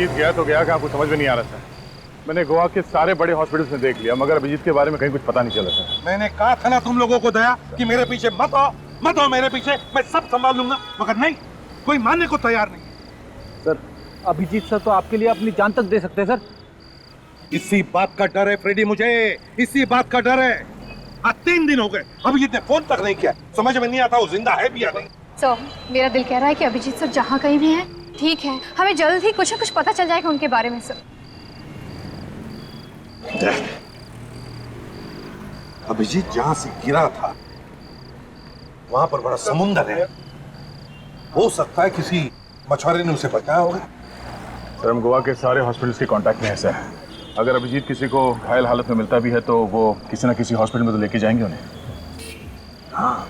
अभिजीत गया तो गया, क्या आपको समझ में नहीं आ रहा सर? मैंने गोवा के सारे बड़े हॉस्पिटल्स में देख लिया, मगर अभिजीत के बारे में कहीं कुछ पता नहीं चला सर। मैंने कहा था ना तुम लोगों को दया कि मेरे पीछे मत आओ मेरे पीछे, मैं सब संभाल लूंगा, मगर नहीं, कोई मानने को तैयार नहीं। सर अभिजीत सर तो आपके लिए अपनी जान तक दे सकते हैं सर। इसी बात का डर है फ्रेडी, मुझे इसी बात का डर है। आज 3 दिन हो गए, अभिजीत ने फोन तक नहीं किया। समझ में नहीं आता वो जिंदा है भी या नहीं। सर मेरा दिल कह रहा है कि अभिजीत सर जहाँ कहीं भी हैं ठीक है, हमें जल्द ही कुछ न कुछ पता चल जाएगा उनके बारे में सर। अभिजीत जहां से गिरा था वहां पर बड़ा समुंदर है, हो सकता है किसी मछुआरे ने उसे बचाया होगा। सर हम गोवा के सारे हॉस्पिटल्स के कांटेक्ट में है सर। अगर अभिजीत किसी को घायल हालत में मिलता भी है तो वो किसी न किसी हॉस्पिटल में तो लेके जाएंगे उन्हें। हाँ,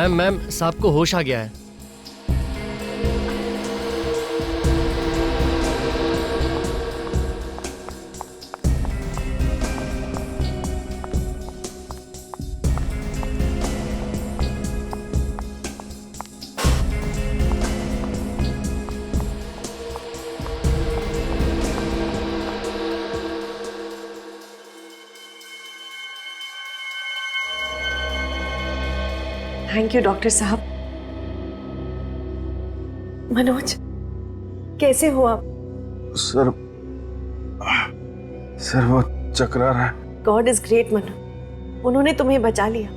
मैम साहब को होश आ गया है। थैंक यू डॉक्टर साहब। मनोज कैसे हो आप? सर वो चकरा रहा है। गॉड इज ग्रेट मनोज, उन्होंने तुम्हें बचा लिया।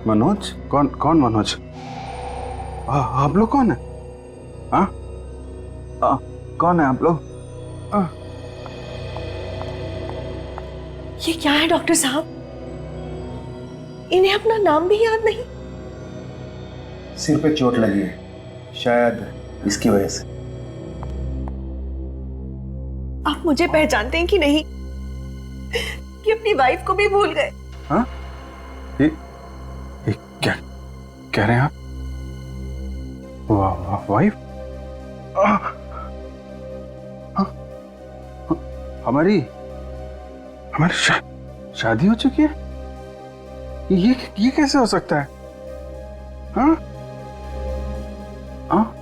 मनोज? कौन मनोज? आप लोग कौन है? हाँ? कौन है आप लोग? ये क्या है डॉक्टर साहब, इन्हें अपना नाम भी याद नहीं। सिर पे चोट लगी है, शायद इसकी वजह से। आप मुझे पहचानते हैं कि नहीं, कि अपनी वाइफ को भी भूल गए? हाँ? ये क्या कह रहे हैं आप? वाइफ? हमारी शादी हो चुकी है? ये कैसे हो सकता है? हाँ? हाँ?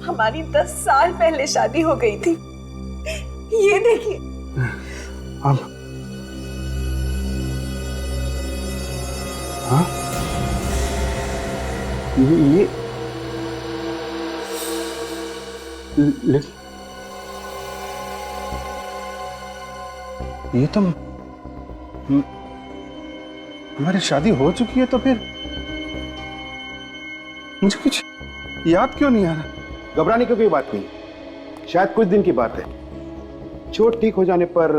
हमारी 10 साल पहले शादी हो गई थी। ये देखिए। हाँ? ये तो हमारी शादी हो चुकी है, तो फिर मुझे कुछ याद क्यों नहीं आ रहा? घबराने की कोई बात नहीं, शायद कुछ दिन की बात है। चोट ठीक हो जाने पर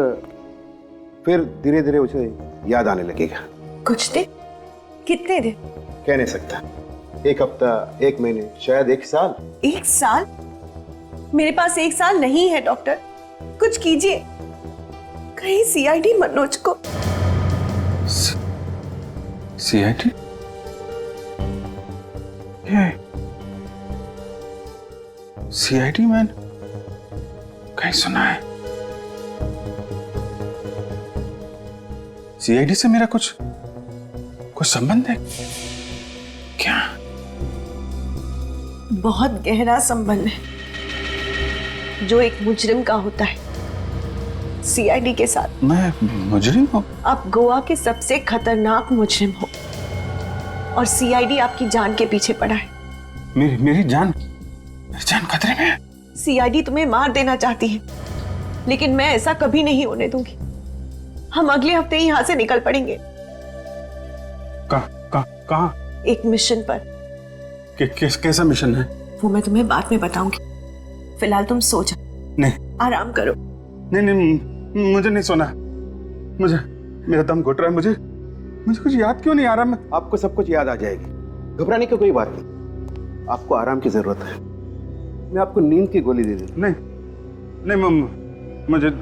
फिर धीरे धीरे उसे याद आने लगेगा। कुछ दिन? कितने दिन? कह नहीं सकता, 1 हफ्ता, 1 महीने, शायद 1 साल। 1 साल? मेरे पास 1 साल नहीं है डॉक्टर, कुछ कीजिए। कहीं सीआईडी मनोज को। सीआईडी? सीआईडी मैन कहीं सुना है? सीआईडी से मेरा कुछ संबंध है क्या? बहुत गहरा संबंध है जो एक मुजरिम का होता है सीआईडी के साथ। मैं मुजरिम हूँ? आप गोवा के सबसे खतरनाक मुजरिम हो और सीआईडी आपकी जान के पीछे पड़ा है। मेरी जान खतरे में है। सीआईडी तुम्हें मार देना चाहती है, लेकिन मैं ऐसा कभी नहीं होने दूंगी। हम अगले हफ्ते ही यहां से निकल पड़ेंगे। कहाँ? एक मिशन पर। कैसा मिशन है? वो मैं तुम्हें बाद में बताऊंगी। फिलहाल तुम सो जा, नहीं आराम करो। नहीं नहीं, मुझे नहीं सोना। मुझे, मेरा दम घुट रहा है। मुझे कुछ याद क्यों नहीं आ रहा? आपको सब कुछ याद आ जाएगी, घबराने की कोई बात नहीं। आपको आराम की जरूरत है, मैं आपको नींद की गोली दे दूं। नहीं नहीं मम्मा,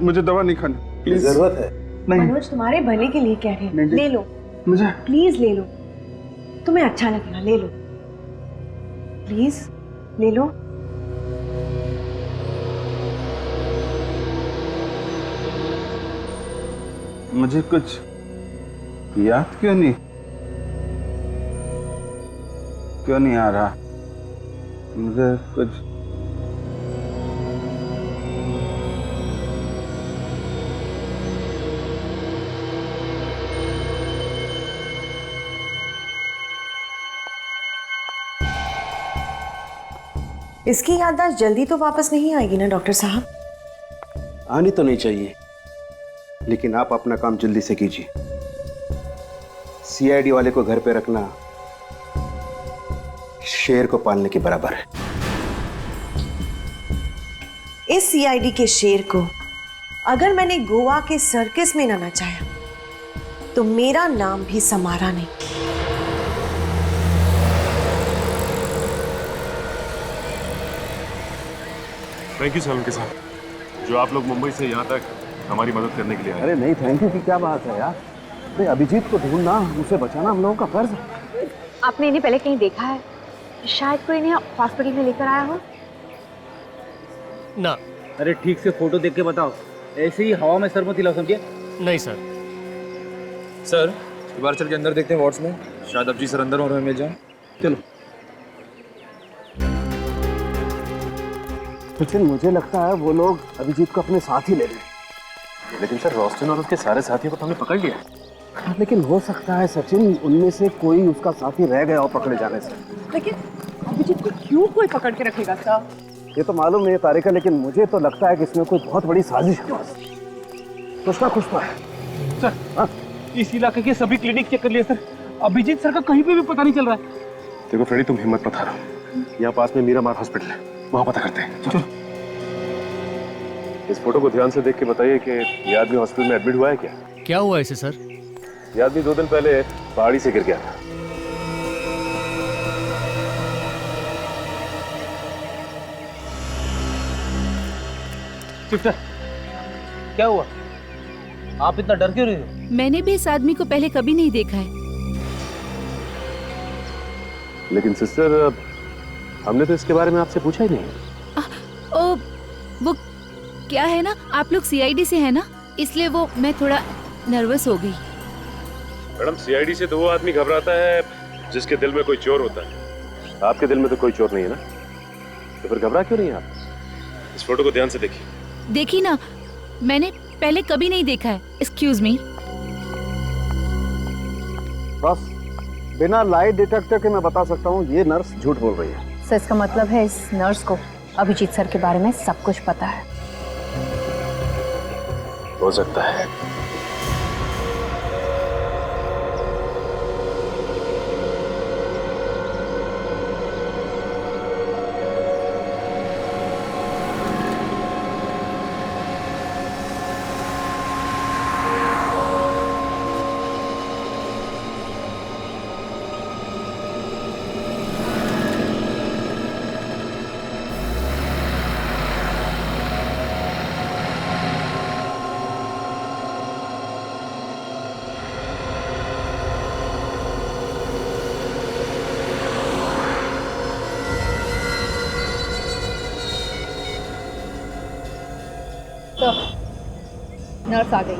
मुझे दवा नहीं खानी प्लीज। जरूरत है। नहीं मनोज तुम्हारे भले के लिए कह रहे हैं, नहीं। ले लो मुझे प्लीज, ले लो, तुम्हें अच्छा लगेगा, ले लो प्लीज, ले लो। मुझे कुछ याद क्यों नहीं आ रहा? मुझे कुछ इसकी याददाश्त जल्दी तो वापस नहीं आएगी ना डॉक्टर साहब? आनी तो नहीं चाहिए, लेकिन आप अपना काम जल्दी से कीजिए। सीआईडी वाले को घर पे रखना शेर को पालने के बराबर है। इस सीआईडी के शेर को अगर मैंने गोवा के सर्कस में ना नचाया तो मेरा नाम भी समारा नहीं। थैंक यू सलम के साथ, जो आप लोग मुंबई से यहाँ तक हमारी मदद करने के लिए आए। अरे नहीं, थैंक यू की क्या बात है यार। अरे अभिजीत को ढूंढना, उसे बचाना हम लोगों का फर्ज है। आपने इन्हें पहले कहीं देखा है? शायद कोई इन्हें हॉस्पिटल में लेकर आया हो। ना। अरे ठीक से फोटो देख के बताओ, ऐसे ही हवा में सर मत हिलाओ, समझे? नहीं सर। सर एक बार चल के अंदर देखते हैं वार्ड्स में, शायद अभिजीत सर अंदर और हमें मिल जाए। चलो। लेकिन मुझे लगता है वो लोग अभिजीत को अपने साथ ही ले रहे हैं। लेकिन सर रोस्टन और उसके सारे साथियों को तो हमने पकड़ लिया। हाँ, लेकिन हो सकता है सचिन उनमें से कोई उसका साथी रह गया और पकड़े जाने से। लेकिन अभिजीत को क्यों कोई पकड़ के रखेगा सर? ये तो मालूम नहीं है तारिका, लेकिन मुझे तो लगता है कि इसमें कोई बहुत बड़ी साजिश है। कुछ ना कुछ तो है। सर हाँ? इस इलाके के सभी क्लिनिक चेक कर लिए सर, अभिजीत सर का कहीं पे भी पता नहीं चल रहा है। देखो फ्रेडी, तुम हिम्मत मत हारो, यहाँ पास में मीरामार हॉस्पिटल है, वहाँ पता करते हैं। चलो। इस फोटो को ध्यान से देख के बताइए कि ये आदमी हॉस्पिटल में एडमिट हुआ है क्या? क्या हुआ इसे सर? ये आदमी 2 दिन पहले पहाड़ी से गिर गया था। सिस्टर, क्या हुआ? आप इतना डर क्यों रहे हो? मैंने भी इस आदमी को पहले कभी नहीं देखा है। लेकिन सिस्टर, हमने तो इसके बारे में आपसे पूछा ही नहीं। ओ, वो क्या है ना, आप लोग सीआईडी से है ना, इसलिए वो मैं थोड़ा नर्वस हो गई। मैडम, सीआईडी से तो वो आदमी घबराता है जिसके दिल में कोई चोर होता है। आपके दिल में तो कोई चोर नहीं है ना, तो फिर घबरा क्यों नहीं है आप? इस फोटो को ध्यान से देखिए। देखी ना, मैंने पहले कभी नहीं देखा है। Excuse me. बस बिना लाई डिटेक्टर के मैं बता सकता हूँ ये नर्स झूठ बोल रही है। सर इसका मतलब है इस नर्स को अभिजीत सर के बारे में सब कुछ पता है। हो सकता है। तो नर्स आ गई।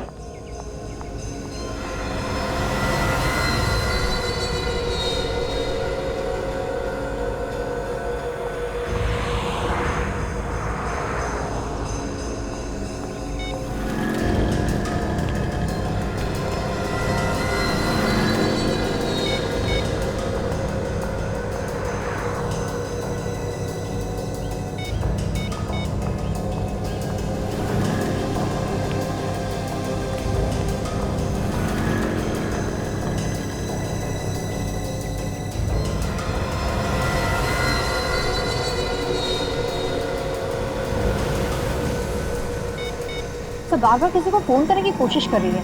बार बार किसी को फोन करने की कोशिश कर रही है।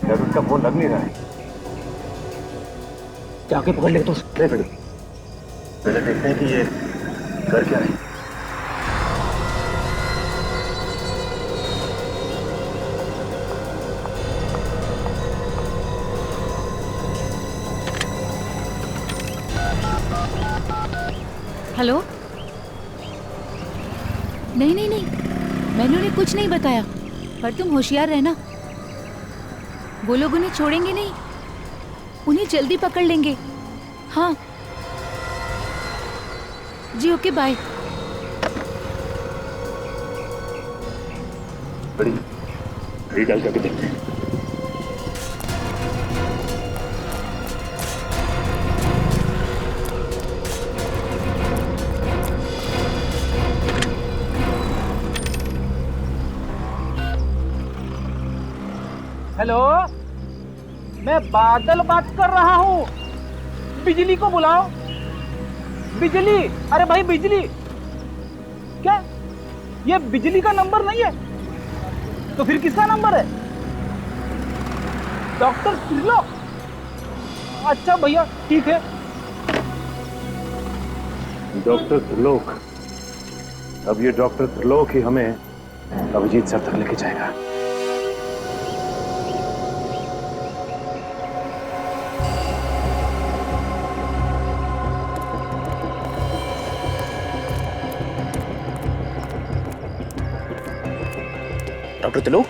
यार उसका फोन लग नहीं रहा है। जाके पकड़ ले तो पहले देखते हैं कि ये कर क्या है। हेलो। नहीं नहीं नहीं, मैंने उन्हें कुछ नहीं बताया, पर तुम होशियार रहना। वो लोग उन्हें छोड़ेंगे नहीं, उन्हें जल्दी पकड़ लेंगे। हाँ जी, ओके बाय। बड़ी डाल करके देखते हैं। हेलो, मैं बादल बात कर रहा हूँ। बिजली को बुलाओ। बिजली, अरे भाई बिजली। क्या ये बिजली का नंबर नहीं है तो फिर किसका नंबर है? डॉक्टर त्रिलोक। अच्छा भैया ठीक है। डॉक्टर त्रिलोक। अब ये डॉक्टर त्रिलोक ही हमें अभिजीत सर तक लेके जाएगा। डॉक्टर त्रिलोक।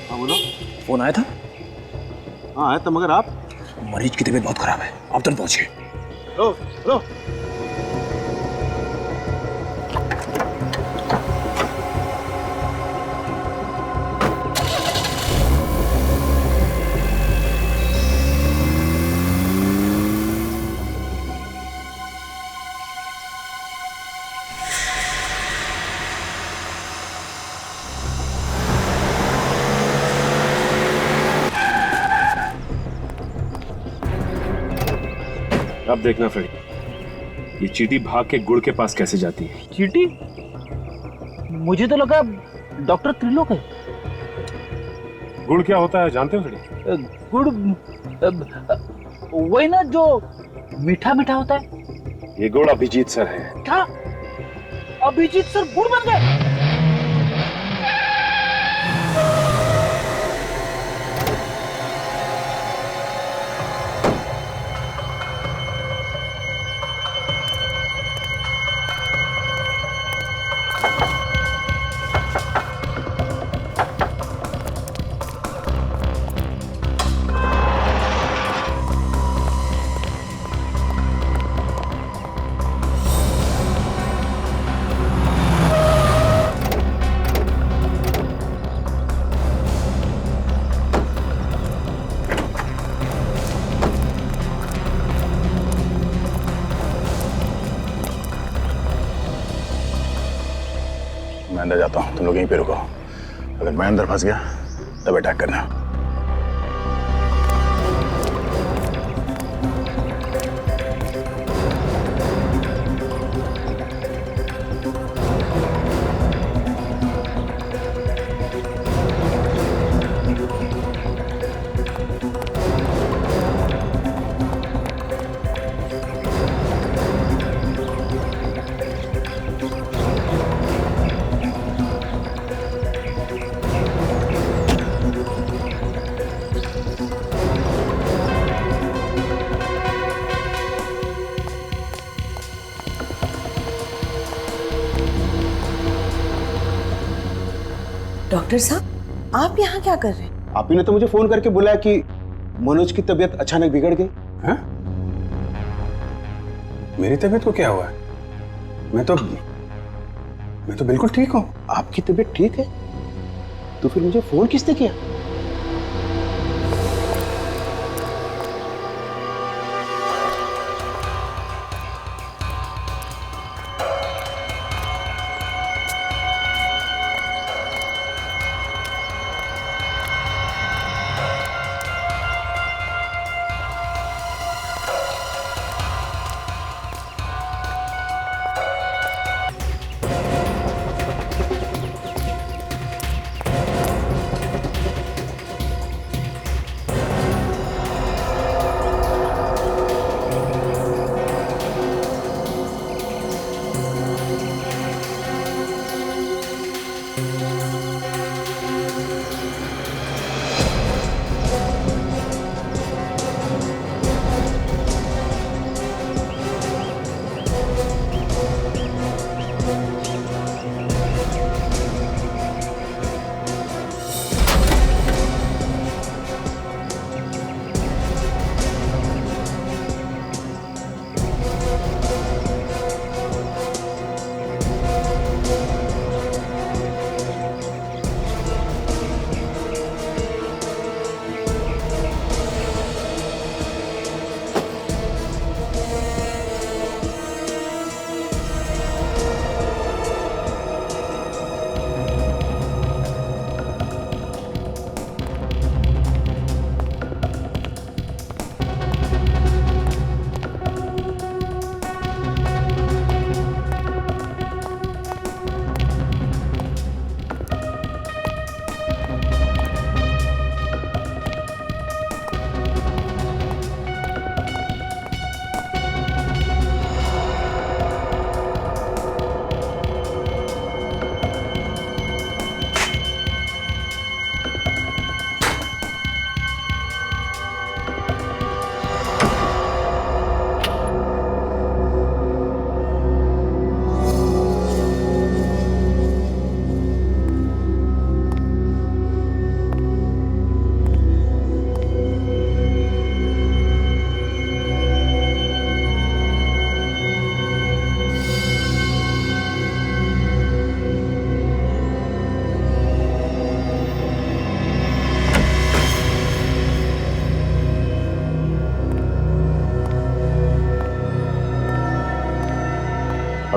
हाँ बोलो। फोन आया था? हाँ आया था, मगर आप? मरीज की तबीयत बहुत खराब है, आप तुरंत पहुंचिए। लो लो। अब देखना फ्रेडी, ये चींटी भाग के गुड़ के पास कैसे जाती है। चीटी? मुझे तो लगा डॉक्टर त्रिलोक है। गुड़ क्या होता है जानते हो फ्रेडी? गुड़ वही ना जो मीठा मीठा होता है। ये गुड़ अभिजीत सर है। क्या अभिजीत सर गुड़ बन गए? मैं अंदर जाता हूँ, तुम लोग यहीं पे रुको। अगर मैं अंदर फंस गया तब अटैक करना। डॉक्टर साहब, आप यहाँ क्या कर रहे हैं? आप ही ने तो मुझे फोन करके बुलाया कि मनोज की तबीयत अचानक बिगड़ गई। हाँ? मेरी तबीयत को क्या हुआ है? मैं तो बिल्कुल ठीक हूँ। आपकी तबीयत ठीक है तो फिर मुझे फोन किसने किया?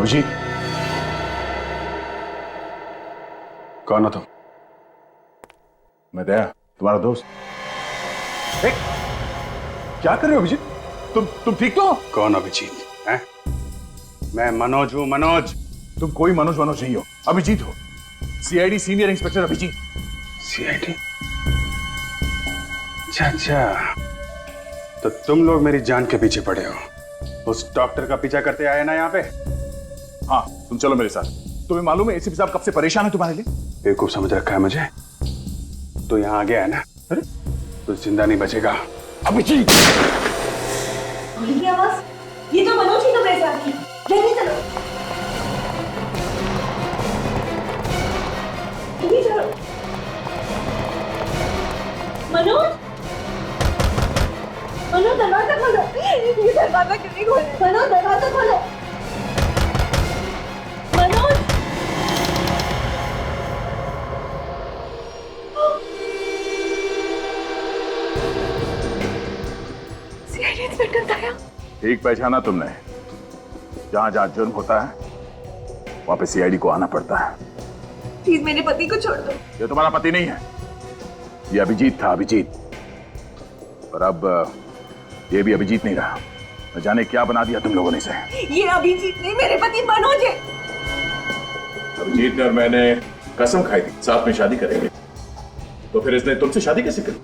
अभिजीत, कौन हो तुम? मैं दया, तुम्हारा दोस्त। क्या कर रहे हो अभिजीत? तुम ठीक तो? कौन अभिजीत हैं? मैं मनोज हूं, मनोज। तुम कोई मनोज नहीं हो, अभिजीत हो। CID senior inspector Abhijeet. CID? अच्छा, तो तुम लोग मेरी जान के पीछे पड़े हो, उस डॉक्टर का पीछा करते आए ना यहाँ पे? हाँ, तुम चलो मेरे साथ। तुम्हें मालूम है एसीपी साहब कब से परेशान है तुम्हारे लिए? बेवकूफ समझ रखा है मुझे। तो यहाँ आ गया है ना? अरे तो जिंदा नहीं बचेगा। अभिजीत! आवाज, ये तो मनोज ही तो मेरे साथ है। जल्दी चलो, जल्दी चलो। मनोज, मनोज दरवाजा खोलो। ये दरवाजा क्यों नहीं खोल रहे? मनोज दरवाजा खोलो। मनोज, सीआईडी इंस्पेक्टर दया। ठीक पहचाना तुमने। जहां जहां जुर्म होता है वहां पे सीआईडी को आना पड़ता है। प्लीज मेरे पति को छोड़ दो। ये तुम्हारा पति नहीं है, ये अभिजीत था, अभिजीत। और अब ये भी अभिजीत नहीं रहा। न जाने क्या बना दिया तुम लोगों ने इसे। ये अभिजीत नहीं, मेरे पति मनोज है। अभिजीत ने और मैंने कसम खाई थी साथ में शादी करेंगे, तो फिर इसने तुमसे शादी कैसे करी?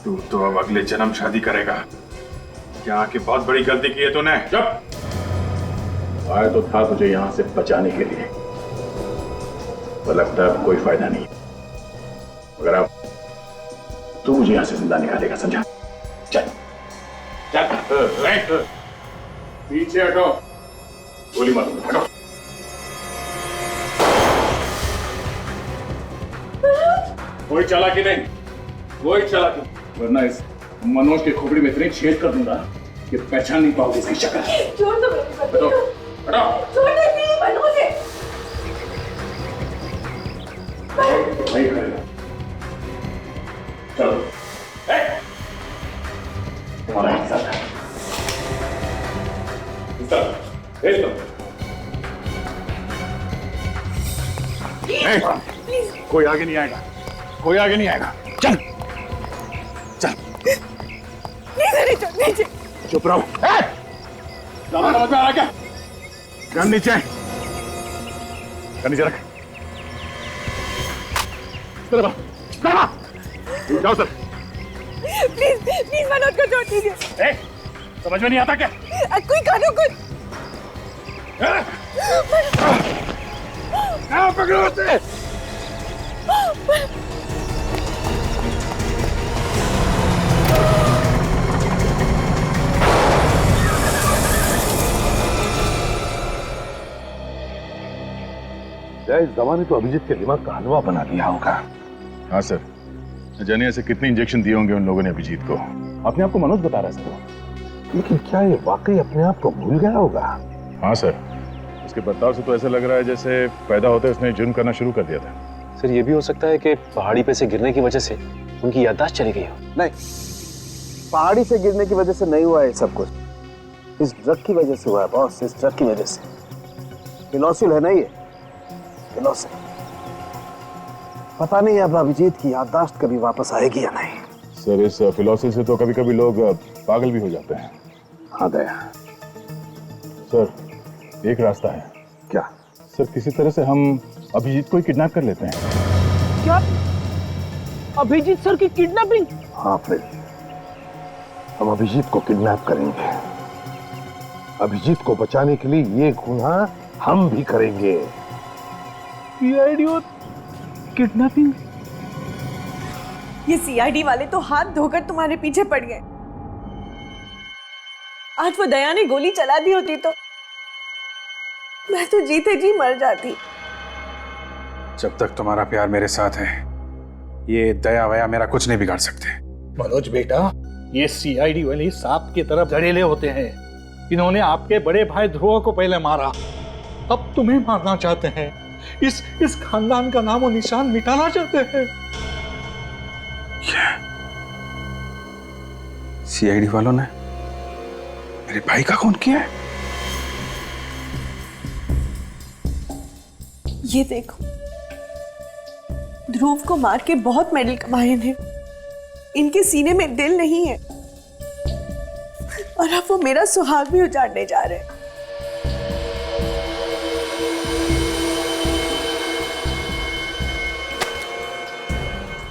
तू तो अब अगले जन्म शादी करेगा। यहाँ की बहुत बड़ी गलती की है तूने। जब आया तो था तुझे यहाँ से बचाने के लिए, पर लगता है अब कोई फायदा नहीं। मगर अब तू मुझे यहाँ से जिंदा निकालेगा, समझा? चल चल, पीछे हटो, गोली मारो, हटो। कोई चालाकी नहीं, कोई चालाकी, वरना इस मनोज के खोपड़ी में इतने छेद कर दूंगा कि पहचान नहीं पाओगे इसकी शक्ल। छोड़ दो मेरे पति को। हटो। छोड़ दो, नहीं मनोज है। नहीं करेगा। चलो, तुम्हारा हिसाब है। भेज दो। कोई आगे नहीं आएगा, कोई आगे नहीं आएगा। चल चल, नीचे। चुप रहो। समझ में आ रहा क्या? गन नीचे, गन नीचे रख। जाओ सर। प्लीज मनोज को छोड़ दीजिए। समझ में नहीं आता क्या? कोई करो कुछ। पकड़ो उसे। इस दवा ने तो अभिजीत के दिमाग का हलवा बना दिया होगा। हाँ सर, जाने ऐसे कितने इंजेक्शन दिए होंगे उन लोगों ने अभिजीत को। अपने आप को मनोज बता रहा है सर। लेकिन क्या ये वाकई अपने आप को भूल गया होगा? हाँ सर, उसके बर्ताव से तो ऐसा लग रहा है जैसे पैदा होते उसने जुर्म करना शुरू कर दिया था। सर ये भी हो सकता है कि पहाड़ी पे से गिरने की वजह से उनकी याददाश्त चली गई हो। नहीं, पहाड़ी से गिरने की वजह से नहीं हुआ है सब कुछ। इस ड्रग की वजह से हुआ है बॉस, इस ड्रग की वजह से। फिनोसिल है ना ये, फिनोसिल। पता नहीं अब अभिजीत की याददाश्त कभी वापस आएगी या नहीं। सर इस फिलोसिस से तो कभी कभी लोग पागल भी हो जाते हैं। हाँ दया। सर एक रास्ता है। क्या? सर किसी तरह से हम अभिजीत को ही किडनैप कर लेते हैं। क्या? अभिजीत सर की किडनैपिंग? हाँ फ्रेड, हम अभिजीत को किडनैप करेंगे। अभिजीत को बचाने के लिए ये गुनाह हम भी करेंगे। सीआईडी और किडनैपिंग? ये सीआईडी वाले तो हाथ धोकर तुम्हारे पीछे पड़ गए। आज वो दया ने गोली चला दी होती तो मैं तो जीते जी मर जाती। जब तक तुम्हारा प्यार मेरे साथ है, ये दया वया मेरा कुछ नहीं बिगाड़ सकते। मनोज बेटा, ये सीआईडी वाले सांप की तरफ जड़ेले होते हैं। इन्होंने आपके बड़े भाई ध्रुव को पहले मारा, अब तुम्हें मारना चाहते हैं। इस खानदान का नामो निशान मिटाना चाहते हैं। सीआईडी वालों ने मेरे भाई का खून किया है? ये देखो, ध्रुव को मार के बहुत मेडल कमाए हैं। इनके सीने में दिल नहीं है और अब वो मेरा सुहाग भी उजाड़ने जा रहे हैं।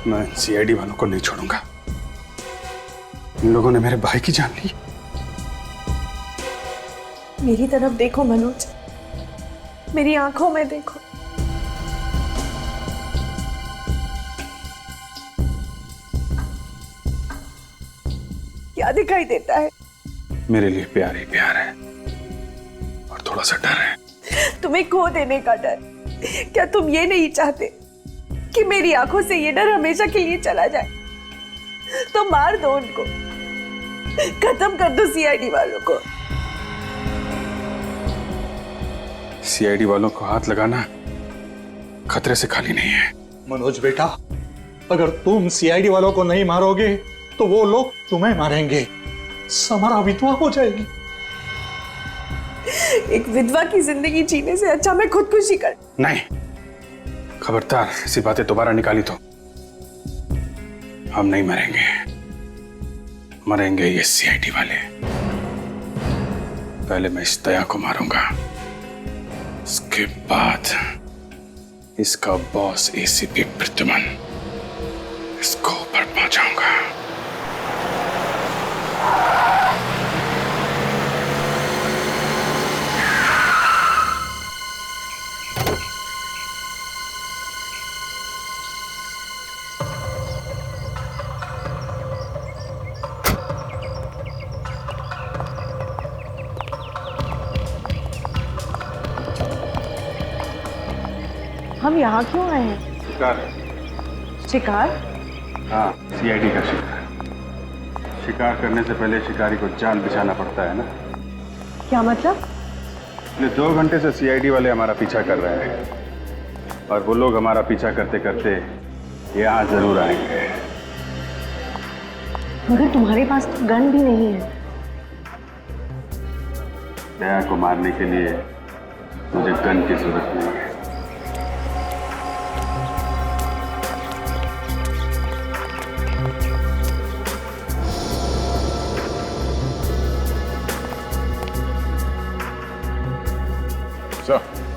मैं सीआईडी वालों को नहीं छोड़ूंगा। इन लोगों ने मेरे भाई की जान ली। मेरी तरफ देखो मनोज, मेरी आंखों में देखो। क्या दिखाई देता है? मेरे लिए प्यार ही प्यार है और थोड़ा सा डर है। तुम्हें खो देने का डर। क्या तुम ये नहीं चाहते कि मेरी आंखों से ये डर हमेशा के लिए चला जाए? तो मार दो उनको, खत्म कर दो सीआईडी वालों को। सीआईडी वालों को हाथ लगाना खतरे से खाली नहीं है। मनोज बेटा, अगर तुम सीआईडी वालों को नहीं मारोगे तो वो लोग तुम्हें मारेंगे। समारा विधवा हो जाएगी। एक विधवा की जिंदगी जीने से अच्छा मैं खुदकुशी कर। नहीं, खबरदार ऐसी बातें दोबारा निकाली तो हम नहीं मरेंगे। मरेंगे ये सीआईडी वाले। पहले मैं इस दया को मारूंगा, उसके बाद इसका बॉस एसीपी प्रद्युमन, इसको ऊपर पहुंचाऊंगा। हम यहाँ क्यों आए हैं? शिकार। शिकार? हाँ, सीआईडी का शिकार। शिकार करने से पहले शिकारी को जाल बिछाना पड़ता है ना। क्या मतलब? पिछले 2 घंटे से सीआईडी वाले हमारा पीछा कर रहे हैं और वो लोग हमारा पीछा करते करते यहाँ जरूर आएंगे। मगर तुम्हारे पास तो गन भी नहीं है। दया को मारने के लिए मुझे गन की जरूरत नहीं है।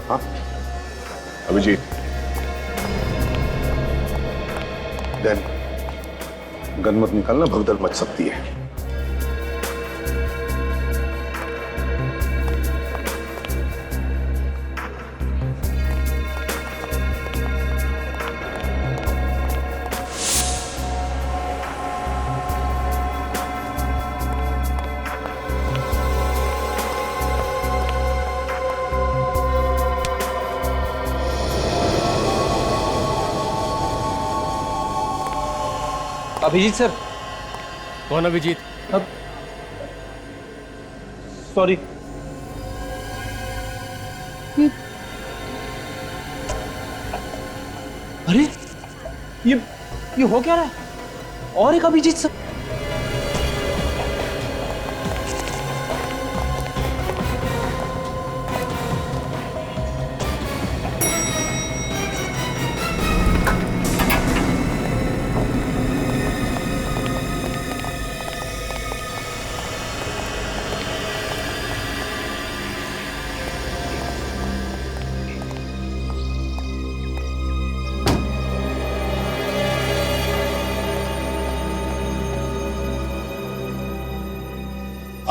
हाँ अभिजीत, गन मत निकालना, भगदड़ मच सकती है। अभिजीत सर। कौन अभिजीत? सॉरी। अरे ये हो क्या रहा है? और एक अभिजीत सर।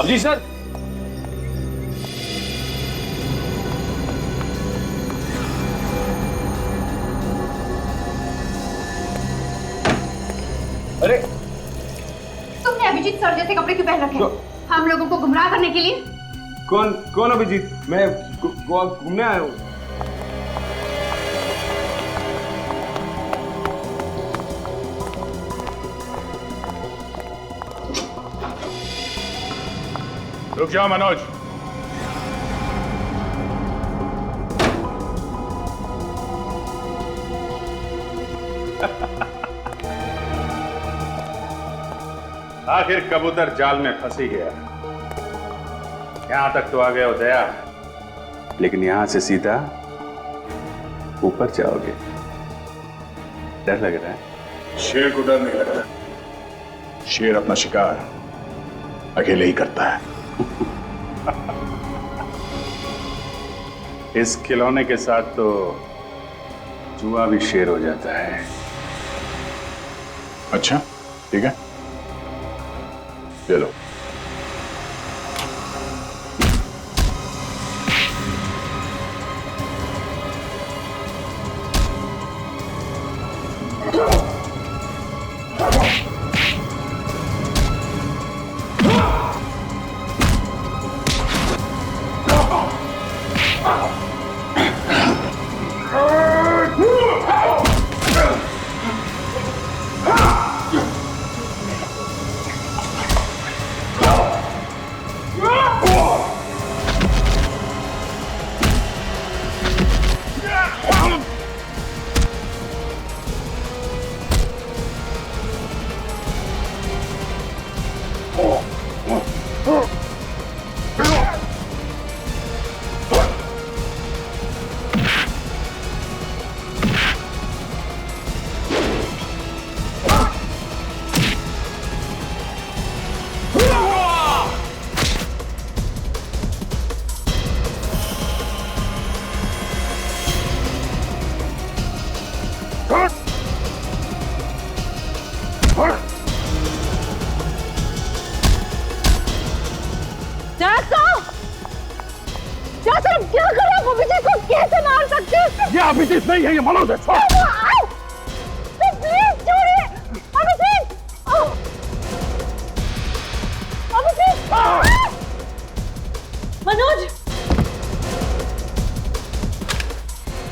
अभिजीत सर। अरे तुमने अभिजीत सर जैसे कपड़े क्यों पहन रखे हैं? हम लोगों को गुमराह करने के लिए? कौन अभिजीत? मैं गोवा घूमने आया हूँ। रुक जाओ मनोज। आखिर कबूतर जाल में फंस ही गया। यहां तक तो आ गए हो दया, लेकिन यहां से सीधा ऊपर जाओगे? डर लग रहा है? शेर को डर नहीं लगता। शेर अपना शिकार अकेले ही करता है। इस खिलौने के साथ तो जुआ भी शेर हो जाता है। अच्छा ठीक है, ले लो। क्या कर रहे हो? अभिजीत को कैसे मार सकते हो? ये अभिजीत नहीं है, ये मनोज है। प्लीज छोड़िए अभिजीत। अभिजीत, मनोज।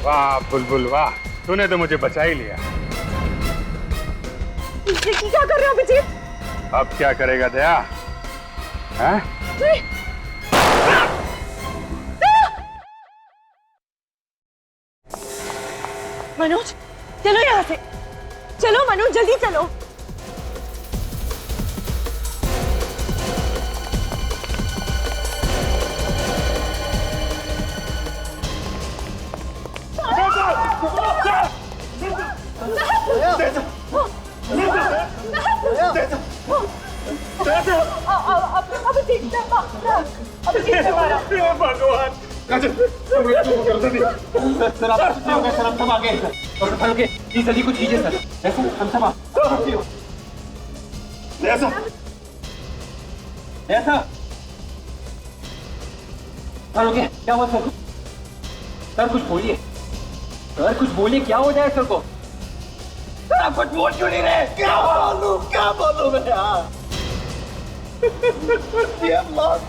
वाह बुलबुल वाह, तूने तो मुझे बचा ही लिया। क्या कर रहे हो अभिजीत? अब क्या करेगा दया? हैं? मनोज चलो यहाँ से, चलो मनोज जल्दी चलो। भगवान सर आप सब आगे और प्लीज जल्दी कुछ कीजिए सर। ऐसा हम सब ऐसा सर ओके। क्या हुआ सर? सर कुछ बोलिए, सर कुछ बोलिए, क्या हो जाए सर को? सर आप कुछ बोल क्यों नहीं रहे? क्या बोलूं मैं यार? ये मौत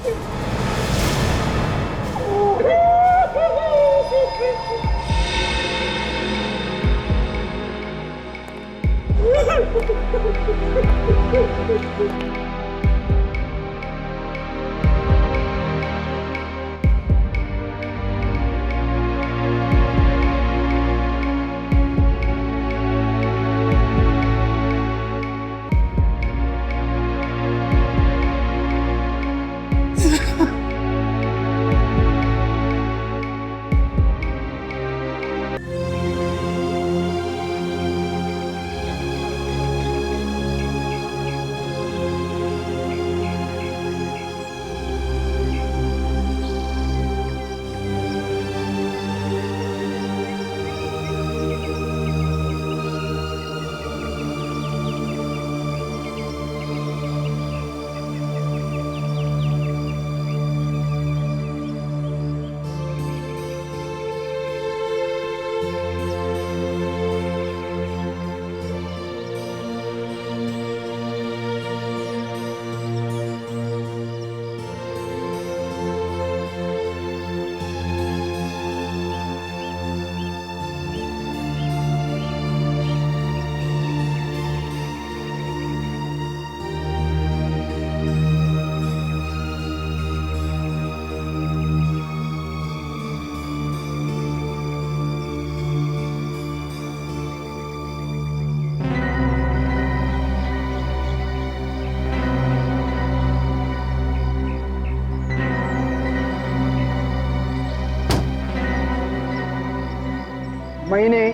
मैंने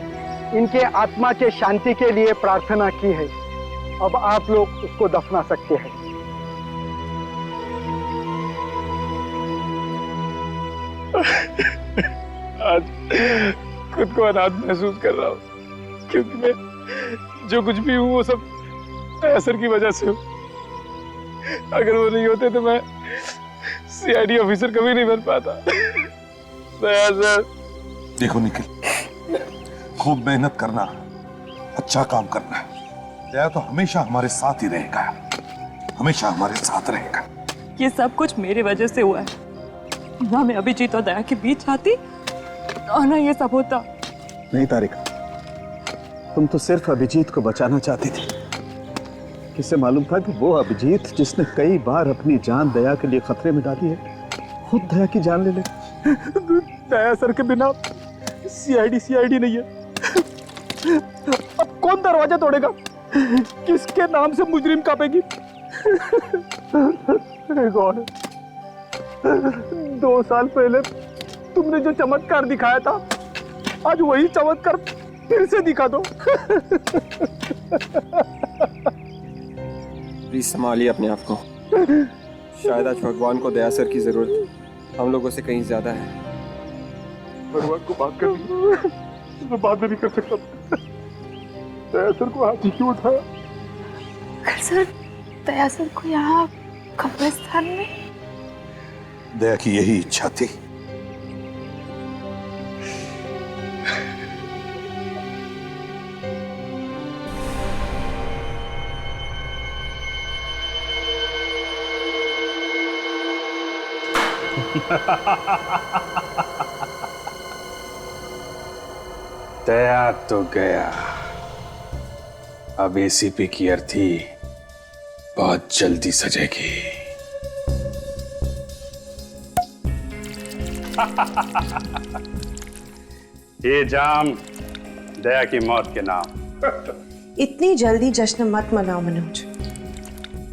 इनके आत्मा के शांति के लिए प्रार्थना की है। अब आप लोग उसको दफना सकते हैं। आज खुद को अनाथ महसूस कर रहा हूँ, क्योंकि मैं जो कुछ भी हूँ वो सब असर की वजह से हूँ। अगर वो नहीं होते तो मैं सीआईडी ऑफिसर कभी नहीं बन पाता। देखो निखिल, खूब मेहनत करना, अच्छा काम करना। दया तो हमेशा हमारे साथ ही रहेगा, हमेशा हमारे साथ रहेगा। ये सब कुछ मेरी वजह से हुआ है। ना मैं अभिजीत और दया के बीच आती और ना ये सब होता। नहीं तारिका, तुम तो सिर्फ अभिजीत को बचाना चाहती थी। किसे मालूम था कि वो अभिजीत जिसने कई बार अपनी जान दया के लिए खतरे में डाली है, खुद दया की जान ले ले। दया सर के बिना सीआईडी नहीं है। अब कौन दरवाजा तोड़ेगा? किसके नाम से मुजरिम कांपेगी? गॉड, 2 साल पहले तुमने जो चमत्कार दिखाया था, आज वही चमत्कार फिर से दिखा दो। प्लीज संभालिए अपने आप को। शायद आज भगवान को दया सर की जरूरत हम लोगों से कहीं ज्यादा है। भगवान को बात कर, मैं बात भी नहीं कर सकता। दया सर को हाथ ही क्यों उठाया? सर, दया सर को यहाँ कब्रिस्तान में? दया की यही इच्छा थी। दया तो गया, अब एसीपी की अर्थी बहुत जल्दी सजेगी। ये जाम दया की मौत के नाम। इतनी जल्दी जश्न मत मनाओ मनोज।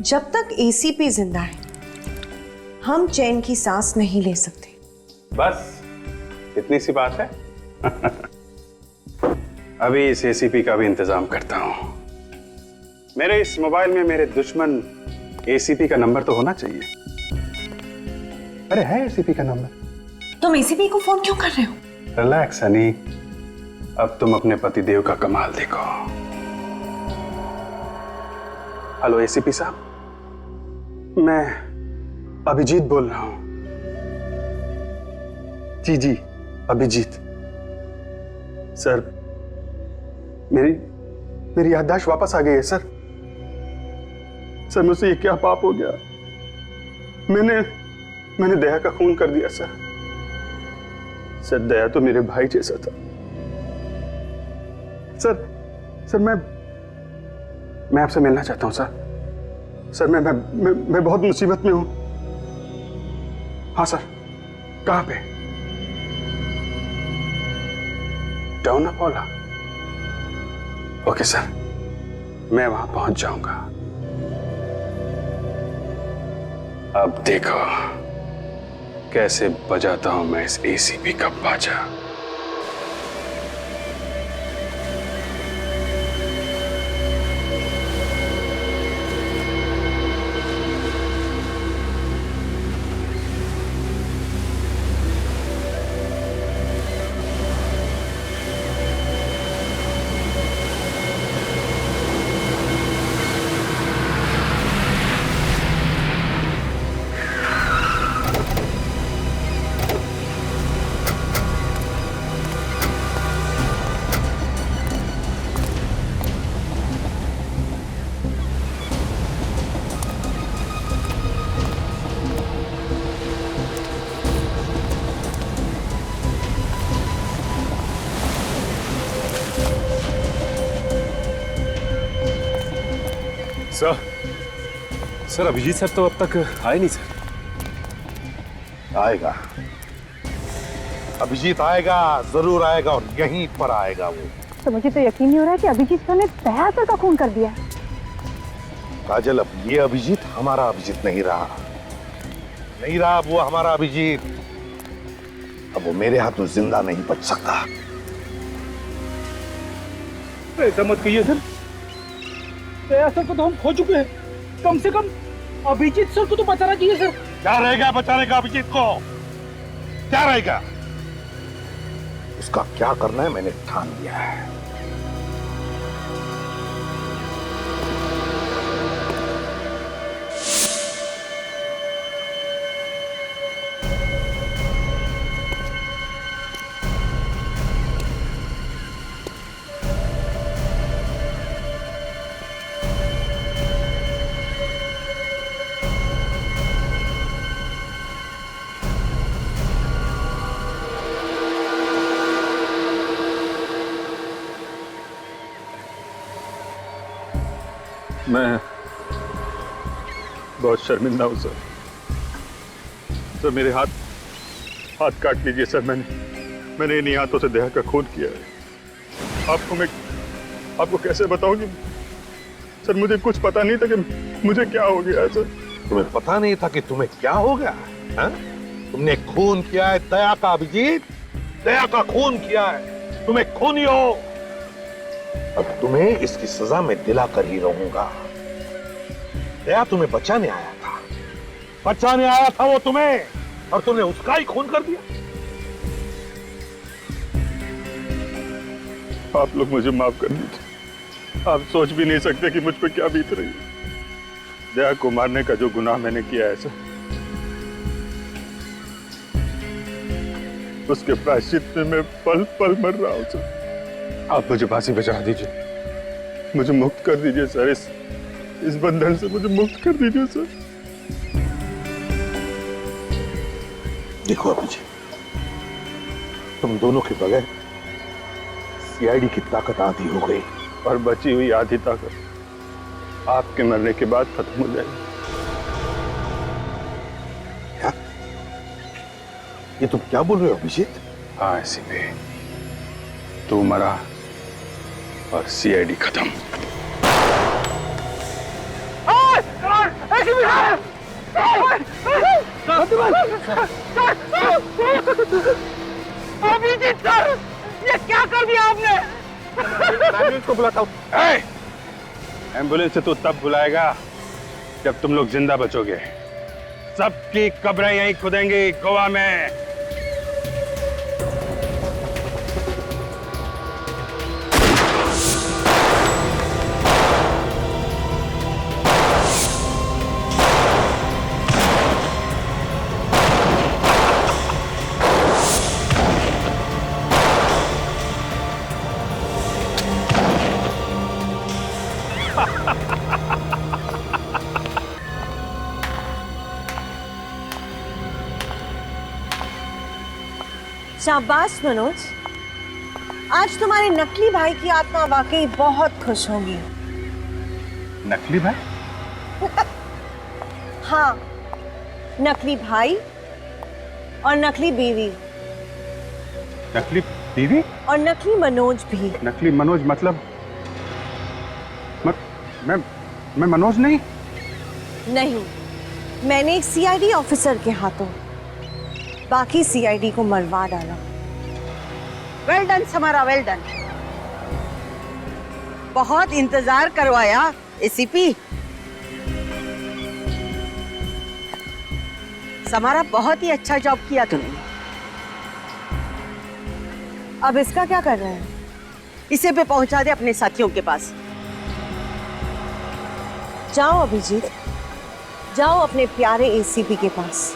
जब तक एसीपी जिंदा है हम चैन की सांस नहीं ले सकते। बस इतनी सी बात है। अभी इस एसीपी का भी इंतजाम करता हूं। मेरे इस मोबाइल में मेरे दुश्मन एसीपी का नंबर तो होना चाहिए। अरे है एसीपी का नंबर। तुम एसीपी को फोन क्यों कर रहे हो? रिलैक्स हनी, अब तुम अपने पतिदेव का कमाल देखो। हेलो एसीपी साहब, मैं अभिजीत बोल रहा हूं। जी अभिजीत। सर मेरी याददाश्त वापस आ गई है सर। मुझसे ये क्या पाप हो गया? मैंने दया का खून कर दिया सर। दया तो मेरे भाई जैसा था। सर मैं आपसे मिलना चाहता हूं सर। मैं बहुत मुसीबत में हूं। हाँ सर, कहां पे? टाउन अपोला। ओके सर, मैं वहां पहुंच जाऊंगा। अब देखो कैसे बजाता हूं मैं इस एसीपी का बाजा। सर अभिजीत सर तो अब तक आए नहीं सर। आएगा, अभिजीत आएगा, जरूर आएगा और यहीं पर आएगा वो। तो मुझे तो यकीन नहीं हो रहा कि अभिजीत सर ने दया सर का खून कर दिया। काजल, अब ये अभिजीत हमारा अभिजीत नहीं रहा। अब वो हमारा अभिजीत। अब वो मेरे हाथों जिंदा नहीं बच सकता। ऐसा मत कहिए सर, दया सर को तो हम खो चुके हैं। कम से कम अभिजीत सर को तो बचाना चाहिए सर। क्या रहेगा बचाने का अभिजीत को? क्या रहेगा? उसका क्या करना है मैंने ठान लिया है। मैं बहुत शर्मिंदा हूं सर। सर मेरे हाथ काट लीजिए सर। मैंने इन्हीं हाथों से दया का खून किया है। आपको कैसे बताऊं कि सर मुझे कुछ पता नहीं था कि मुझे क्या हो गया है सर। तुम्हें पता नहीं था कि तुम्हें क्या हो गया है? तुमने खून किया है दया का अभिजीत, दया का खून किया है। तुम्हें खूनी हो। अब तुम्हें इसकी सजा मैं दिलाकर ही रहूंगा। दया तुम्हें बचाने आया था, बचाने आया था वो तुम्हें, और तुमने उसका ही खून कर दिया। आप लोग मुझे माफ कर दीजिए। आप सोच भी नहीं सकते कि मुझ पर क्या बीत रही है। दया को मारने का जो गुनाह मैंने किया है सर, उसके प्रायश्चित में मैं पल पल मर रहा हूं सर। आप मुझे फांसी बचा दीजिए, मुझे मुक्त कर दीजिए सर। इस बंधन से मुझे मुक्त कर दीजिए सर। देखो अभिजीत, तुम दोनों के बगैर सीआईडी की ताकत आधी हो गई, और बची हुई आधी ताकत आपके मरने के बाद खत्म हो जाएगी। क्या? ये तुम क्या बोल रहे हो अभिजीत? हाँ एसीपी, तू मरा और सीआईडी खत्म। अभिजीत सर, ये क्या कर दिया आपने? एम्बुलेंस को बुलाता हूँ। एम्बुलेंस से तो तब बुलाएगा जब तुम लोग जिंदा बचोगे। सबकी कब्रें यहीं खुदेंगी गोवा में। शाबाश मनोज, आज तुम्हारे नकली भाई की आत्मा वाकई बहुत खुश होगी। नकली भाई? हाँ, नकली भाई और नकली बीवी। नकली बीवी? और नकली मनोज भी। नकली मनोज मतलब मैं मनोज नहीं? नहीं, मैंने एक सीआईडी ऑफिसर के हाथों बाकी सीआईडी को मरवा डाला। Well done Samara, well done. बहुत इंतजार करवाया एसीपी। समारा, बहुत ही अच्छा जॉब किया तुमने। अब इसका क्या कर रहे हैं? इसे पे पहुंचा दे अपने साथियों के पास। जाओ अभिजीत, जाओ अपने प्यारे एसीपी के पास।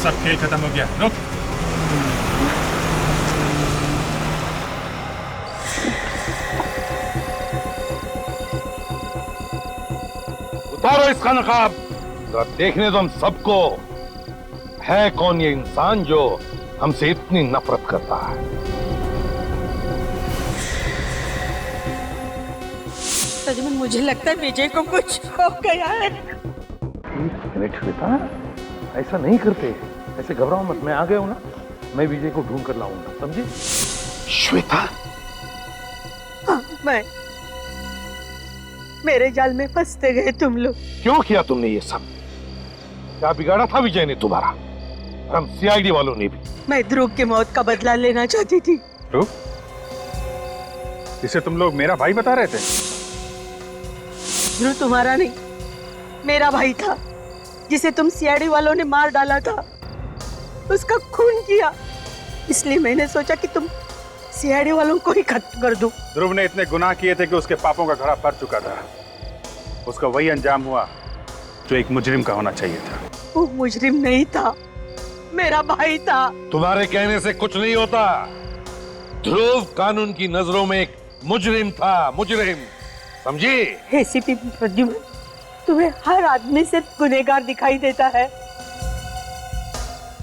सब खेल खत्म हो गया। रुक। उतारो इसका नकाब, जरा देखने दो हम सबको है कौन ये इंसान जो हमसे इतनी नफरत करता है। सजमन, मुझे लगता है विजय को कुछ हो गया है। श्वेता, ऐसा नहीं करते, ऐसे घबराओ मत, मैं आ गया हूं ना, मैं विजय को ढूंढ कर लाऊंगा, समझे? श्वेता, हाँ, मैं मेरे जाल में फंसते गए तुम लोग। क्यों किया तुमने ये सब? क्या बिगाड़ा था विजय ने तुम्हारा? हम सीआईडी वालों ने भी। मैं ध्रुव की मौत का बदला लेना चाहती थी। ध्रुव? इसे तुम लोग मेरा भाई बता रहे थे? ध्रुव तुम्हारा नहीं, मेरा भाई था, जिसे तुम सीआईडी वालों ने मार डाला था, उसका खून किया। इसलिए मैंने सोचा कि तुम सीआईडी वालों को ही खत्म कर दो। ध्रुव ने इतने गुनाह किए थे कि उसके पापों का घड़ा भर चुका था। उसका वही अंजाम हुआ जो एक मुजरिम का होना चाहिए था। वो मुजरिम नहीं था, मेरा भाई था। तुम्हारे कहने से कुछ नहीं होता। ध्रुव कानून की नजरों में एक मुजरिम था, मुजरिम, समझी? एसीपी प्रद्युम्न, तुम्हें हर आदमी सिर्फ गुनहगार दिखाई देता है।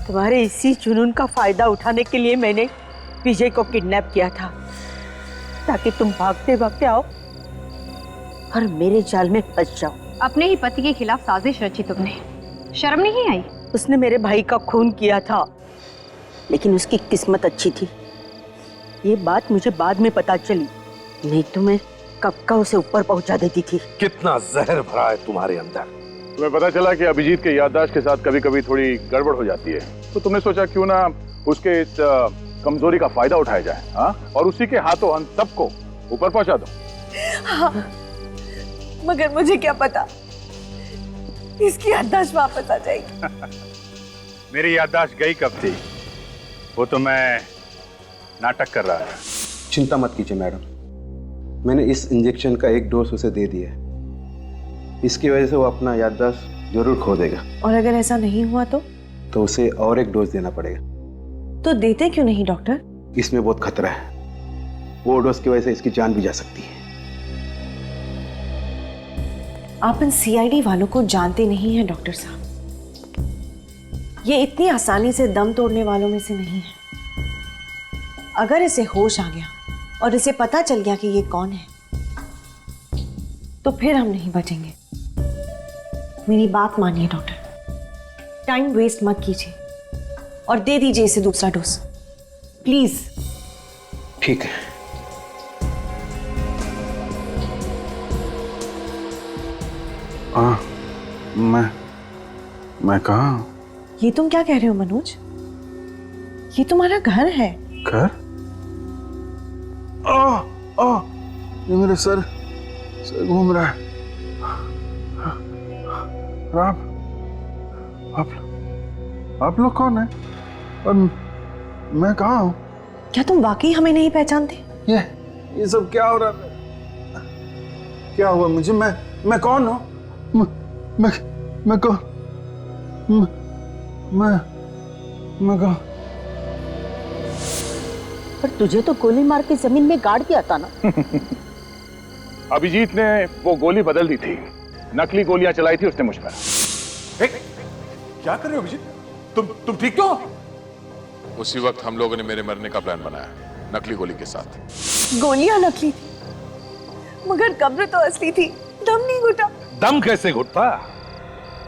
तुम्हारे इसी जुनून का फायदा उठाने के लिए मैंने विजय को किडनैप किया था, ताकि तुम भागते भागते आओ और मेरे जाल में फंस जाओ। अपने ही पति के खिलाफ साजिश रची तुमने, शर्म नहीं आई? उसने मेरे भाई का खून किया था, लेकिन उसकी किस्मत अच्छी थी। ये बात मुझे बाद में पता चली, नहीं तो मैं कब का उसे ऊपर पहुंचा देती थी। कितना जहर भरा है तुम्हारे अंदर। तुम्हें पता चला कि अभिजीत के याददाश्त के साथ कभी कभी थोड़ी गड़बड़ हो जाती है, तो तुमने सोचा क्यों ना उसके इस कमजोरी का फायदा उठाया जाए, हाँ? और उसी के हाथों हम सबको ऊपर पहुंचा दो। हाँ, मगर मुझे क्या पता इसकी याददाश्त वापस आ जाएगी। मेरी याददाश्त गई कब थी? वो तो मैं नाटक कर रहा था। चिंता मत कीजिए मैडम, मैंने इस इंजेक्शन का एक डोज उसे दे दिया है। इसकी वजह से वो अपना याददाश्त जरूर खो देगा। और अगर ऐसा नहीं हुआ तो उसे और एक डोज देना पड़ेगा। तो देते क्यों नहीं डॉक्टर? इसमें बहुत खतरा है, वो डोज की वजह से इसकी जान भी जा सकती है। आप इन सीआईडी वालों को जानते नहीं हैं डॉक्टर साहब। ये इतनी आसानी से दम तोड़ने वालों में से नहीं है। अगर इसे होश आ गया और इसे पता चल गया कि ये कौन है, तो फिर हम नहीं बचेंगे। मेरी बात मानिए डॉक्टर, टाइम वेस्ट मत कीजिए और दे दीजिए इसे दूसरा डोज, प्लीज। ठीक है। मैं कहाँ हूँ? ये तुम क्या कह रहे हो मनोज? ये तुम्हारा घर है। घर? ये मेरे सर घूम रहा है। आप लोग कौन है और मैं कहाँ हूँ? क्या तुम वाकई हमें नहीं पहचानते? ये सब क्या हो रहा है? क्या हुआ मुझे? मैं कौन हूँ? मैं कौन? मैं कौन? पर तुझे तो गोली मार के जमीन में गाड़ दिया था ना। अभिजीत ने वो गोली बदल दी थी, नकली गोलियां चलाई थी उसने मुझ पर। क्या कर रहे हो अभिजीत? तुम ठीक तो? उसी वक्त हम लोगों ने मेरे मरने का प्लान बनाया, नकली गोली के साथ। गोलियां नकली थी, मगर कब्र तो असली थी। दम नहीं घुटा। दम कैसे घुटता?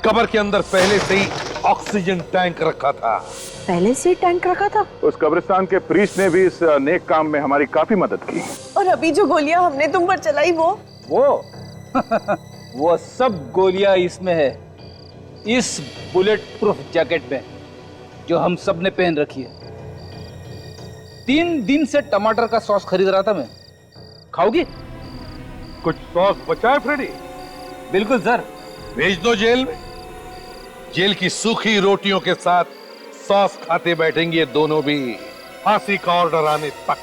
कब्र के अंदर पहले से ही ऑक्सीजन टैंक रखा था। पहले से टैंक रखा था? उस कब्रिस्तान के प्रीस्ट ने भी इस नेक काम में हमारी काफी मदद की। और अभी जो गोलियां हमने तुम पर चलाई वो सब गोलियां इसमें है, इस बुलेट प्रूफ जैकेट में जो हम सब ने पहन रखी है। 3 दिन से टमाटर का सॉस खरीद रहा था मैं, खाओगी? कुछ सॉस बचा है फ्रेडी? बिल्कुल सर। भेज दो जेल में। जेल की सूखी रोटियों के साथ सॉस खाते बैठेंगे दोनों भी, फांसी का ऑर्डर आने तक।